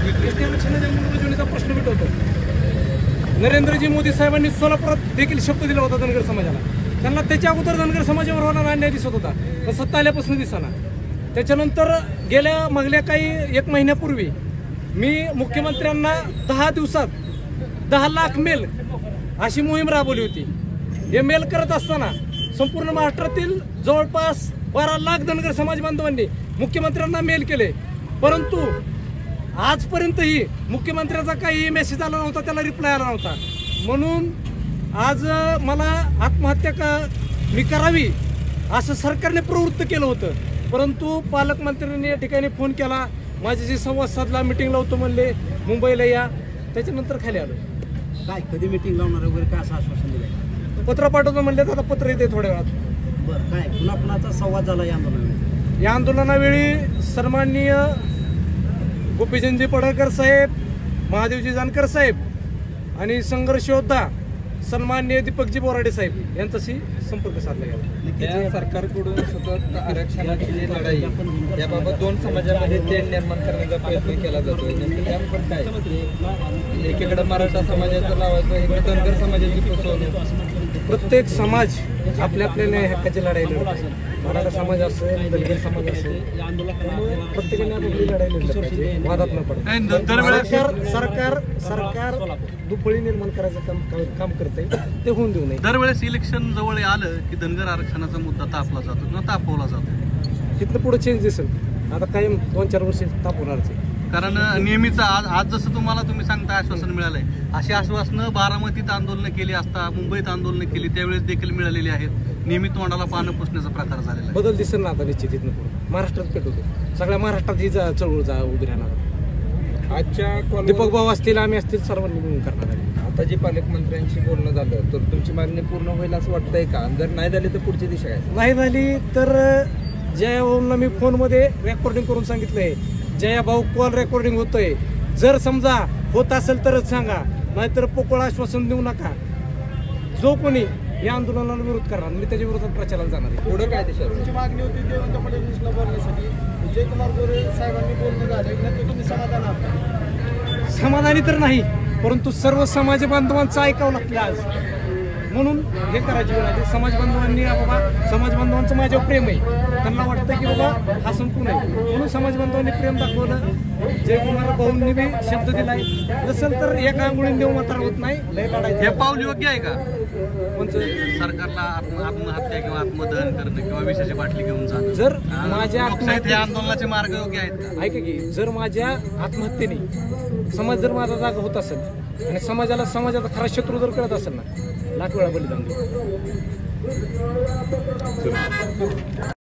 ST आरक्षणाच्या अंमलबजावणीचा प्रश्न मिटवतो. नरेंद्रजी मोदी साहेबांनी सोलापुरात देखील शब्द दिला होता धनगर समाजाला. त्यांना त्याच्या अगोदर धनगर समाजावर होणारा अन्याय दिसत होता, पण सत्ता आल्यापासून दिसना. त्याच्यानंतर गेल्या मागल्या काही 1 महिन्यापूर्वी मी मुख्यमंत्र्यांना 10 दिवसात 10 लाख मेल अशी मोहीम राबवली होती. हे मेल करत असताना संपूर्ण महाराष्ट्रातील जवळपास 12 लाख धनगर समाज बांधवांनी मुख्यमंत्र्यांना मेल केले, परंतु आजपर्यंतही मुख्यमंत्र्याचा काही मेसेज आला नव्हता, त्याला रिप्लाय आला नव्हता. म्हणून आज मला आत्महत्या मी करावी असं सरकारने प्रवृत्त केलं होतं, परंतु पालकमंत्र्यांनी या ठिकाणी फोन केला, माझ्याशी संवाद साधला, मिटिंग लावतो म्हणले, मुंबईला या. त्याच्यानंतर खाली आलो. काय कधी मिटिंग लावणार वगैरे काय असं आश्वासन दिलं? पत्र पाठवतो म्हणले, आता पत्र येते थोड्या वेळात. बरं, काय पुन्हा पुन्हाचा संवाद झाला या आंदोलनावेळी? या आंदोलनावेळी सन्माननीय गोपीचंदजी पडळकर साहेब, महादेवजी जानकर साहेब आणि संघर्ष योद्धा सन्माननीय दीपकजी बोराडे साहेब यांच्याशी संपर्क साधला गेला. या सरकारकडून सतत आरक्षणाची लढाई याबाबत 2 समाजामध्ये तेढ निर्माण करण्याचा प्रयत्न केला जातो. त्याबाबत काय? एकीकडे मराठा समाजाचं लावायचं, इकडे धनगर समाजाची फसवणूक. प्रत्येक समाज आपल्या आपल्या न्याय हक्काची लढाई लढतो. मराठा समाज असेल, दलित समाज असेल, प्रत्येकाने आपली लढाई लढली पाहिजे, वादात न पडतो. सरकार दुपळी निर्माण करायचं काम करते, ते होऊन देऊ नये. दरवेळेस इलेक्शन जवळ आलं की धनगर आरक्षणाचा मुद्दा तापला जातो किंवा तापवला जातो. तिथनं पुढे चेंज दिसेल. आता कायम 2-4 वर्ष तापवणारच आहे. कारण नेहमीच आज जसं तुम्ही सांगता आश्वासन मिळालंय, अशी आश्वासनं बारामतीत आंदोलनं केली असता, मुंबईत आंदोलनं केली त्यावेळेस देखील मिळालेली आहेत. नेहमी तोंडाला पानं पुसण्याचा प्रकार झालेला आहे. बदल दिसेल ना आता निश्चित. इथनं पुढे महाराष्ट्रात पेटवतो, सगळ्या महाराष्ट्रात ही चळवळ उभी राहणार. आजच्या दीपक भाऊ असतील, आम्ही असतील, सर्वांनी मिळून करणार आहे. आता जी पालकमंत्र्यांशी बोलणं झालं तर तुमची मागणी पूर्ण होईल असं वाटतंय का? जर नाही झाली तर पुढची दिशा काय? नाही झाली तर जया भाऊंना मी फोनमध्ये रेकॉर्डिंग करून सांगितलंय, जया भाऊ कॉल रेकॉर्डिंग होतंय, जर समजा होत असेल तरच सांगा, नाहीतर पोकळ आश्वासन देऊ नका. जो कोणी या आंदोलनाला विरोध करणार मी त्याच्या विरोधात प्रचाराला जाणार आहे. पुढे काय दिशा? तुमची मागणी होती देवेंद्र फडणवीसला बोलण्यासाठी, विजयकुमार गोरे साहेबांनी बोलणं झालं, नक्की तुम्ही समाधान आहात? समाधानी तर नाही, परंतु सर्व समाज बांधवांचं ऐकावं लागतं आज, म्हणून हे करायची वेळ आली. समाज बांधवांनी बाबा, समाज बांधवांचं माझ्यावर प्रेम आहे, त्यांना वाटतं की बाबा हा संपूर्ण आहे, म्हणून समाज बांधवांनी प्रेम दाखवलं. जयकुमार भाऊंनी बी शब्द दिलाय, नसेल तर एका आंघोळीने देऊ मात्र होत नाही, लय लढायचं. हे पाऊल योग्य आहे का? कोणतं? सरकारला आत्महत्या किंवा आत्मदहन करणं किंवा विषाची बाटली घेऊन जाणं, जर माझ्या या आंदोलनाचे मार्ग योग्य आहेत का? ऐका की, जर माझ्या आत्महत्येने समाज जर माझा जागा होत असेल आणि समाजाचा खरा शत्रू जर कळत असेल ना, लाख वेळा बलिदान देऊ.